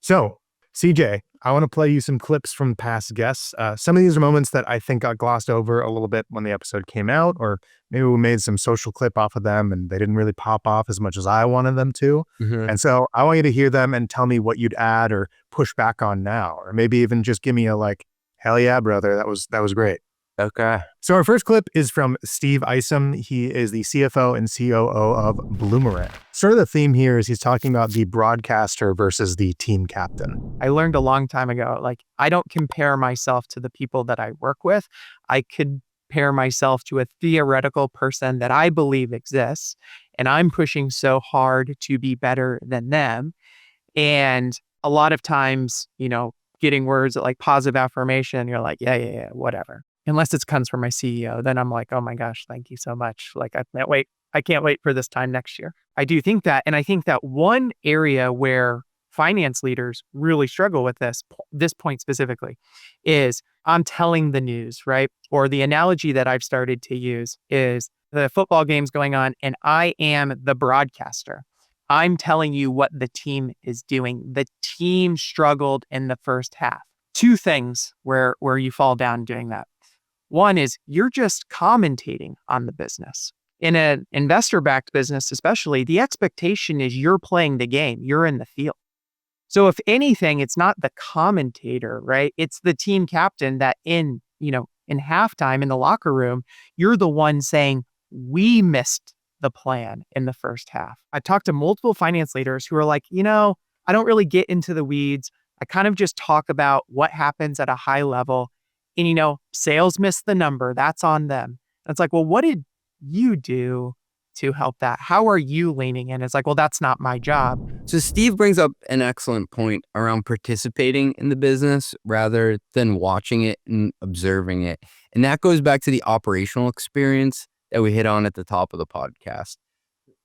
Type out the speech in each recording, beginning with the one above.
So, CJ, I want to play you some clips from past guests. Some of these are moments that I think got glossed over a little bit when the episode came out, or maybe we made some social clip off of them and they didn't really pop off as much as I wanted them to. Mhm. And so I want you to hear them and tell me what you'd add or push back on now, or maybe even just give me a like, hell yeah, brother, that was great. Okay. So our first clip is from Steve Isom. He is the CFO and COO of Bloomerang. Sort of the theme here is he's talking about the broadcaster versus the team captain. I learned a long time ago, like, I don't compare myself to the people that I work with. I compare myself to a theoretical person that I believe exists, and I'm pushing so hard to be better than them. And a lot of times, getting words like positive affirmation, you're like, yeah, whatever. Unless it comes from my CEO, then I'm like, oh my gosh, thank you so much. Like, I can't wait. I can't wait for this time next year. I do think that. And I think that one area where finance leaders really struggle with this point specifically, is I'm telling the news, right? Or the analogy that I've started to use is the football game's going on and I am the broadcaster. I'm telling you what the team is doing. The team struggled in the first half. Two things where you fall down doing that. One is you're just commentating on the business. In an investor-backed business, especially, the expectation is you're playing the game. You're in the field. So if anything, it's not the commentator, right? It's the team captain that in halftime in the locker room, you're the one saying, we missed the plan in the first half. I talked to multiple finance leaders who are like, I don't really get into the weeds. I kind of just talk about what happens at a high level. And, sales missed the number. That's on them. And it's like, well, what did you do to help that? How are you leaning in? It's like, well, that's not my job. So Steve brings up an excellent point around participating in the business rather than watching it and observing it. And that goes back to the operational experience that we hit on at the top of the podcast.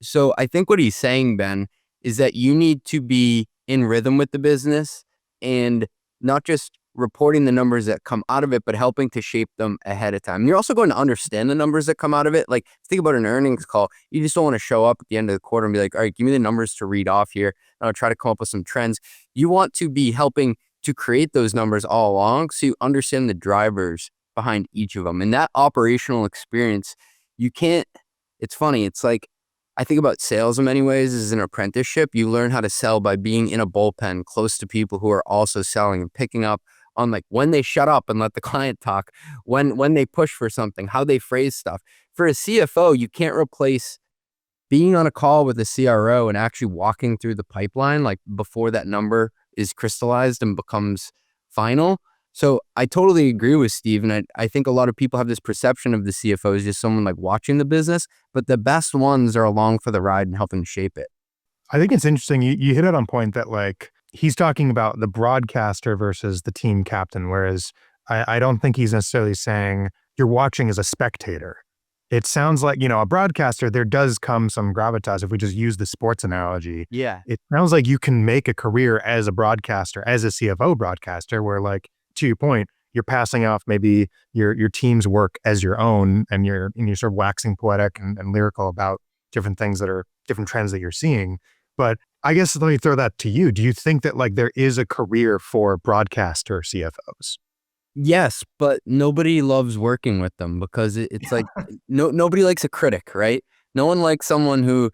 So I think what he's saying, Ben, is that you need to be in rhythm with the business and not just reporting the numbers that come out of it, but helping to shape them ahead of time. And you're also going to understand the numbers that come out of it. Like, think about an earnings call. You just don't want to show up at the end of the quarter and be like, all right, give me the numbers to read off here. And I'll try to come up with some trends. You want to be helping to create those numbers all along so you understand the drivers behind each of them. And that operational experience, it's funny. It's like, I think about sales in many ways as an apprenticeship. You learn how to sell by being in a bullpen close to people who are also selling and picking up on like when they shut up and let the client talk, when they push for something, how they phrase stuff. For a CFO, you can't replace being on a call with a CRO and actually walking through the pipeline like before that number is crystallized and becomes final. So I totally agree with Steve. And I think a lot of people have this perception of the CFO as just someone like watching the business, but the best ones are along for the ride and helping shape it. I think it's interesting. You hit it on point that like, he's talking about the broadcaster versus the team captain, whereas I don't think he's necessarily saying you're watching as a spectator. It sounds like, a broadcaster, there does come some gravitas. If we just use the sports analogy, Yeah. it sounds like you can make a career as a broadcaster, as a CFO broadcaster, where like, to your point, you're passing off maybe your team's work as your own, and you're sort of waxing poetic and lyrical about different things that are different trends that you're seeing. But I guess let me throw that to you. Do you think that like there is a career for broadcaster CFOs? Yes, but nobody loves working with them because it's like nobody likes a critic, right? No one likes someone who,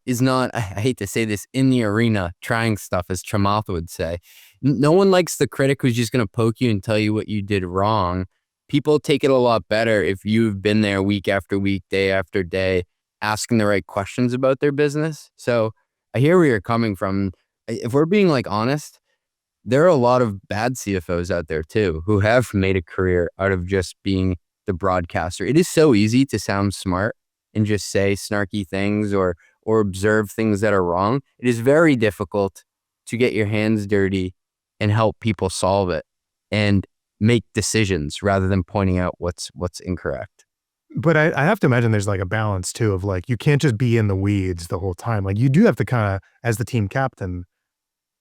is not, I hate to say this, in the arena trying stuff, as Chamath would say. No one likes the critic who's just going to poke you and tell you what you did wrong. People take it a lot better if you've been there week after week, day after day, asking the right questions about their business. So I hear where you're coming from. If we're being like honest, there are a lot of bad CFOs out there too, who have made a career out of just being the broadcaster. It is so easy to sound smart and just say snarky things or observe things that are wrong. It is very difficult to get your hands dirty and help people solve it and make decisions rather than pointing out what's incorrect. But I have to imagine there's like a balance too of like, you can't just be in the weeds the whole time. Like you do have to kind of, as the team captain,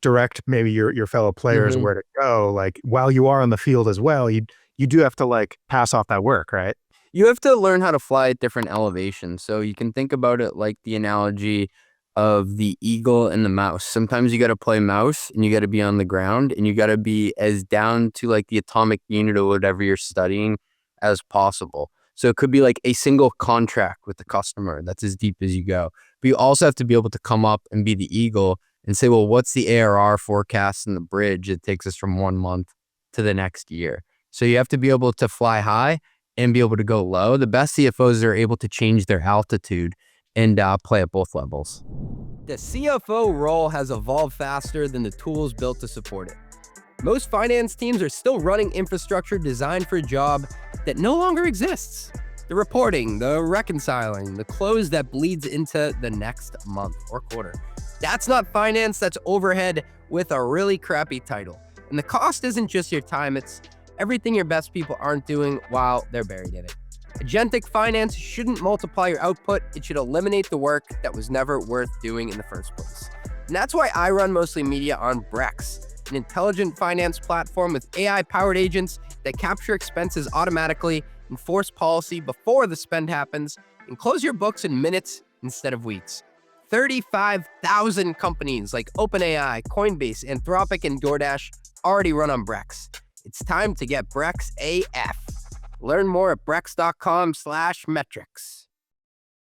direct maybe your fellow players where to go. Like while you are on the field as well, you do have to like pass off that work, right? You have to learn how to fly at different elevations. So you can think about it like the analogy of the eagle and the mouse. Sometimes you got to play mouse and you got to be on the ground and you got to be as down to like the atomic unit or whatever you're studying as possible. So it could be like a single contract with the customer. That's as deep as you go. But you also have to be able to come up and be the eagle and say, well, what's the ARR forecast in the bridge that takes us from 1 month to the next year? So you have to be able to fly high and be able to go low. The best CFOs are able to change their altitude and play at both levels. The CFO role has evolved faster than the tools built to support it. Most finance teams are still running infrastructure designed for a job that no longer exists. The reporting, the reconciling, the close that bleeds into the next month or quarter. That's not finance, that's overhead with a really crappy title. And the cost isn't just your time, it's everything your best people aren't doing while they're buried in it. Agentic finance shouldn't multiply your output, it should eliminate the work that was never worth doing in the first place. And that's why I run mostly media on Brex, an intelligent finance platform with AI-powered agents that capture expenses automatically, enforce policy before the spend happens, and close your books in minutes instead of weeks. 35,000 companies like OpenAI, Coinbase, Anthropic, and DoorDash already run on Brex. It's time to get Brex AF. Learn more at brex.com/metrics.